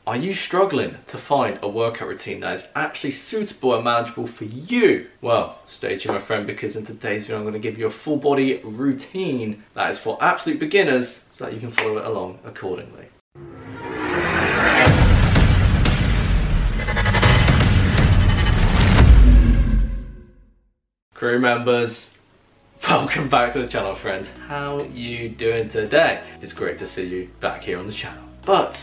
Are you struggling to find a workout routine that is actually suitable and manageable for you? Well, stay tuned my friend, because in today's video I'm going to give you a full body routine that is for absolute beginners so that you can follow it along accordingly. Crew members, welcome back to the channel friends. How you doing today? It's great to see you back here on the channel. But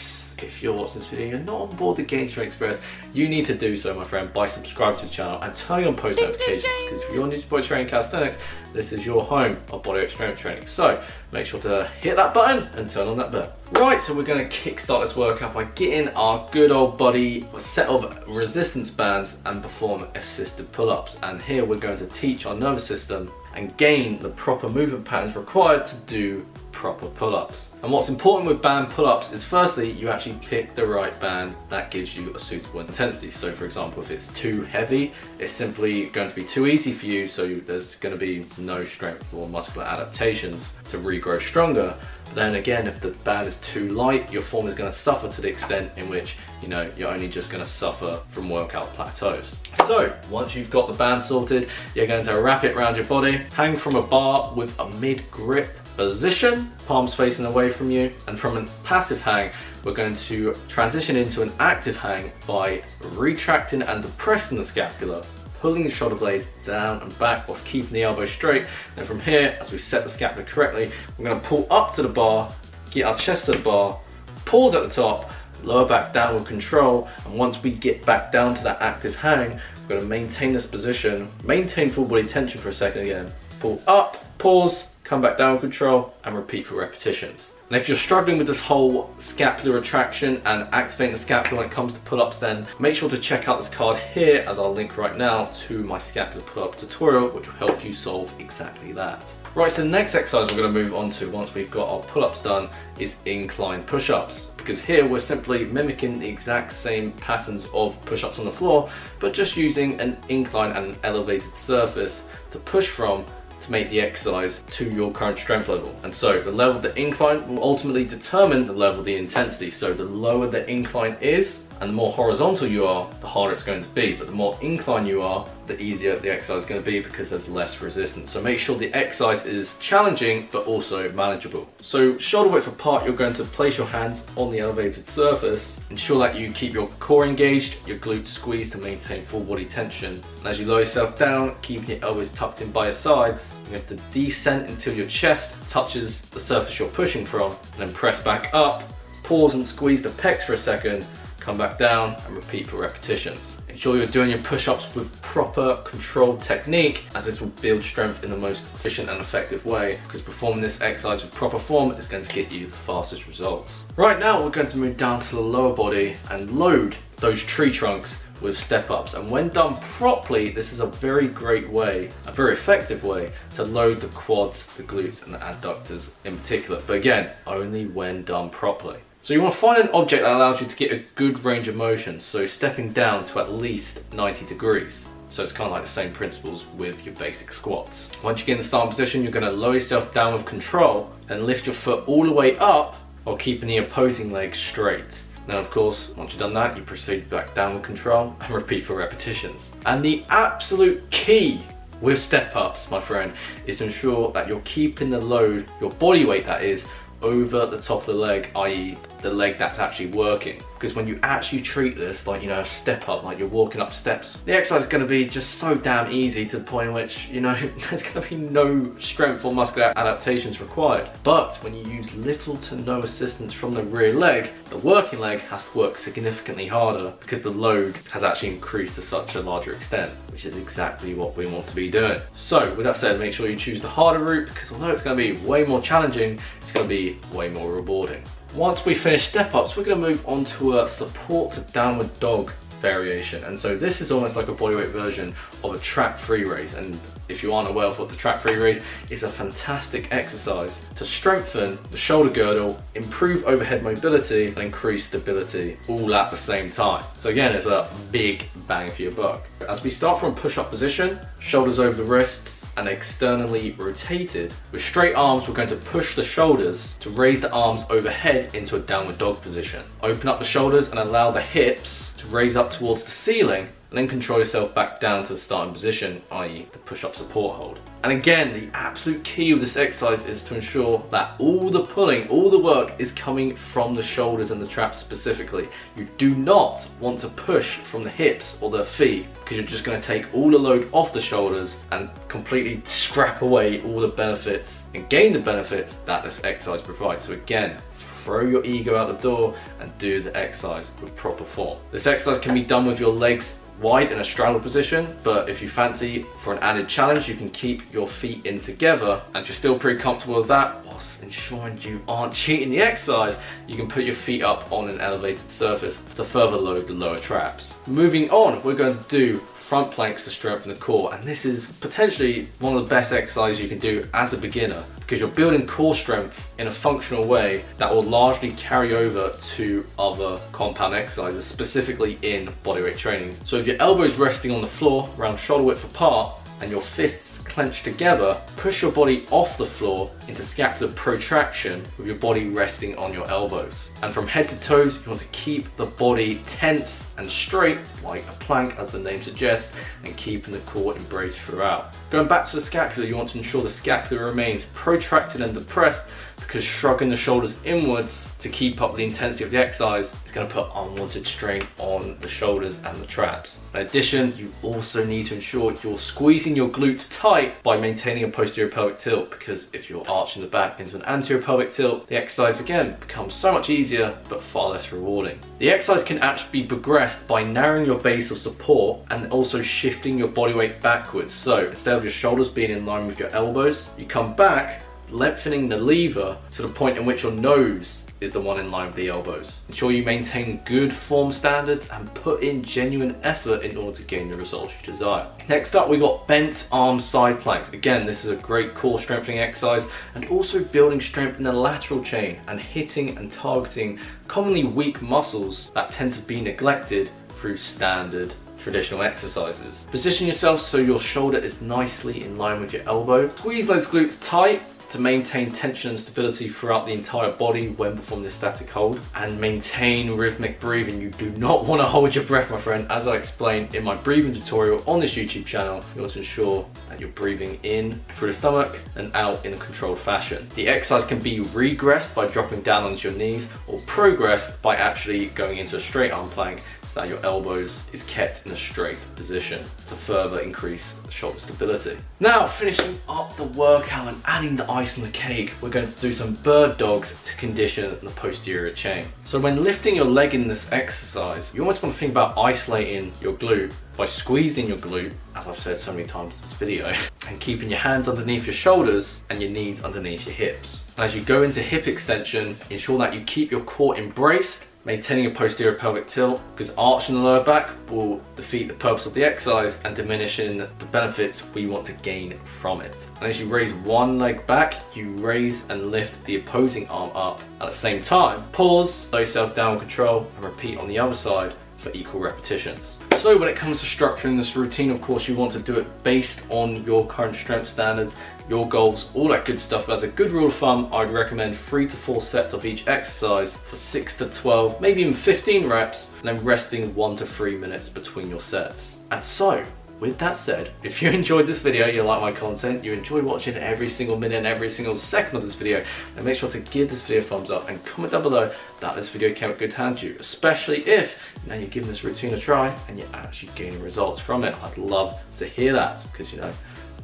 if you're watching this video and you're not on board the Gain Strength Express, you need to do so, my friend, by subscribing to the channel and turning on post notifications, because if you're new to body training calisthenics, this is your home of bodyweight strength training. So make sure to hit that button and turn on that bell. Right, so we're going to kickstart this workout by getting our good old body a set of resistance bands and perform assisted pull-ups. And here we're going to teach our nervous system and gain the proper movement patterns required to do proper pull-ups. And what's important with band pull-ups is, firstly, you actually pick the right band that gives you a suitable intensity. So for example, if it's too heavy, it's simply going to be too easy for you, so there's going to be no strength or muscular adaptations to regrow stronger. But then again, if the band is too light, your form is going to suffer to the extent in which, you know, you're only just going to suffer from workout plateaus. So once you've got the band sorted, you're going to wrap it around your body, hang from a bar with a mid-grip position, palms facing away from you, and from a passive hang, we're going to transition into an active hang by retracting and depressing the scapula, pulling the shoulder blades down and back whilst keeping the elbow straight. And from here, as we set the scapula correctly, we're going to pull up to the bar, get our chest to the bar, pause at the top, lower back down with control. And once we get back down to that active hang, we're going to maintain this position, maintain full body tension for a second again, pull up, pause, come back down with control, and repeat for repetitions. And if you're struggling with this whole scapular retraction and activating the scapula when it comes to pull-ups, then make sure to check out this card here, as I'll link right now to my scapular pull-up tutorial, which will help you solve exactly that. Right, so the next exercise we're going to move on to once we've got our pull-ups done is incline push-ups, because here we're simply mimicking the exact same patterns of push-ups on the floor, but just using an incline and an elevated surface to push from to make the exercise to your current strength level. And so the level of the incline will ultimately determine the level of the intensity. So the lower the incline is and the more horizontal you are, the harder it's going to be. But the more incline you are, the easier the exercise is going to be, because there's less resistance. So make sure the exercise is challenging but also manageable. So shoulder width apart, you're going to place your hands on the elevated surface. Ensure that you keep your core engaged, your glutes squeezed to maintain full body tension. And as you lower yourself down, keeping your elbows tucked in by your sides, you have to descend until your chest touches the surface you're pushing from, and then press back up, pause and squeeze the pecs for a second, come back down and repeat for repetitions. Ensure you're doing your push-ups with proper controlled technique, as this will build strength in the most efficient and effective way, because performing this exercise with proper form is going to get you the fastest results. Right now we're going to move down to the lower body and load those tree trunks with step-ups. And when done properly, this is a very great way, a very effective way to load the quads, the glutes and the adductors in particular, but again, only when done properly. So you want to find an object that allows you to get a good range of motion, so stepping down to at least 90 degrees. So it's kind of like the same principles with your basic squats. Once you get in the starting position, you're going to lower yourself down with control and lift your foot all the way up while keeping the opposing leg straight. Now of course, once you've done that, you proceed back down with control and repeat for repetitions. And the absolute key with step-ups, my friend, is to ensure that you're keeping the load, your body weight that is, over the top of the leg, i.e. the leg that's actually working. Because when you actually treat this like, you know, a step up, like you're walking up steps, the exercise is going to be just so damn easy to the point in which, you know, there's going to be no strength or muscular adaptations required. But when you use little to no assistance from the rear leg, the working leg has to work significantly harder, because the load has actually increased to such a larger extent, which is exactly what we want to be doing. So with that said, make sure you choose the harder route, because although it's going to be way more challenging, it's going to be way more rewarding. Once we finish step-ups, we're going to move on to a support to downward dog variation. And so this is almost like a bodyweight version of a track free raise. And if you aren't aware of what the track free raise is, a fantastic exercise to strengthen the shoulder girdle, improve overhead mobility and increase stability all at the same time. So again, it's a big bang for your buck. As we start from push-up position, shoulders over the wrists, and externally rotated. With straight arms, we're going to push the shoulders to raise the arms overhead into a downward dog position. Open up the shoulders and allow the hips to raise up towards the ceiling, and then control yourself back down to the starting position, i.e. the push-up support hold. And again, the absolute key of this exercise is to ensure that all the pulling, all the work is coming from the shoulders and the traps specifically. You do not want to push from the hips or the feet, because you're just going to take all the load off the shoulders and completely scrap away all the benefits and gain the benefits that this exercise provides. So again, throw your ego out the door and do the exercise with proper form. This exercise can be done with your legs wide in a straddle position, but if you fancy for an added challenge, you can keep your feet in together, and if you're still pretty comfortable with that, whilst ensuring you aren't cheating the exercise, you can put your feet up on an elevated surface to further load the lower traps. Moving on, we're going to do front planks to strengthen the core, and this is potentially one of the best exercises you can do as a beginner, because you're building core strength in a functional way that will largely carry over to other compound exercises, specifically in bodyweight training. So if your elbows resting on the floor around shoulder width apart and your fists clenched together, push your body off the floor into scapular protraction with your body resting on your elbows. And from head to toes, you want to keep the body tense and straight like a plank, as the name suggests, and keeping the core embraced throughout. Going back to the scapula, you want to ensure the scapula remains protracted and depressed, because shrugging the shoulders inwards to keep up the intensity of the exercise is going to put unwanted strain on the shoulders and the traps. In addition, you also need to ensure you're squeezing your glutes tight by maintaining a posterior pelvic tilt, because if you're arching the back into an anterior pelvic tilt, the exercise again becomes so much easier but far less rewarding. The exercise can actually be progressed by narrowing your base of support and also shifting your body weight backwards. So instead of your shoulders being in line with your elbows, you come back, lengthening the lever to the point in which your nose is the one in line with the elbows. Ensure you maintain good form standards and put in genuine effort in order to gain the results you desire. Next up, we got bent arm side planks. Again, this is a great core strengthening exercise, and also building strength in the lateral chain and hitting and targeting commonly weak muscles that tend to be neglected through standard traditional exercises. Position yourself so your shoulder is nicely in line with your elbow. Squeeze those glutes tight to maintain tension and stability throughout the entire body when performing this static hold, and maintain rhythmic breathing. You do not want to hold your breath, my friend. As I explained in my breathing tutorial on this YouTube channel, you want to ensure that you're breathing in through the stomach and out in a controlled fashion. The exercise can be regressed by dropping down onto your knees, or progressed by actually going into a straight arm plank, so that your elbows is kept in a straight position to further increase shoulder stability. Now, finishing up the workout and adding the icing on the cake, we're going to do some bird dogs to condition the posterior chain. So when lifting your leg in this exercise, you almost want to think about isolating your glute by squeezing your glute, as I've said so many times in this video, and keeping your hands underneath your shoulders and your knees underneath your hips. And as you go into hip extension, ensure that you keep your core embraced, maintaining a posterior pelvic tilt, because arching the lower back will defeat the purpose of the exercise and diminishing the benefits we want to gain from it. And as you raise one leg back, you raise and lift the opposing arm up. At the same time, pause, slow yourself down with control, and repeat on the other side for equal repetitions. So when it comes to structuring this routine, of course, you want to do it based on your current strength standards, your goals, all that good stuff. But as a good rule of thumb, I'd recommend 3 to 4 sets of each exercise for 6 to 12, maybe even 15 reps, and then resting 1 to 3 minutes between your sets. And so, with that said, if you enjoyed this video, you like my content, you enjoy watching every single minute and every single second of this video, then make sure to give this video a thumbs up and comment down below that this video came with good hand to you, especially if now you're giving this routine a try and you're actually gaining results from it. I'd love to hear that, because you know,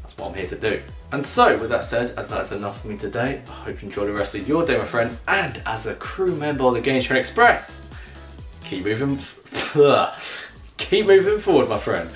that's what I'm here to do. And so, with that said, as that's enough for me today, I hope you enjoy the rest of your day, my friend, and as a crew member of the Gains Train Express, keep moving forward, my friend.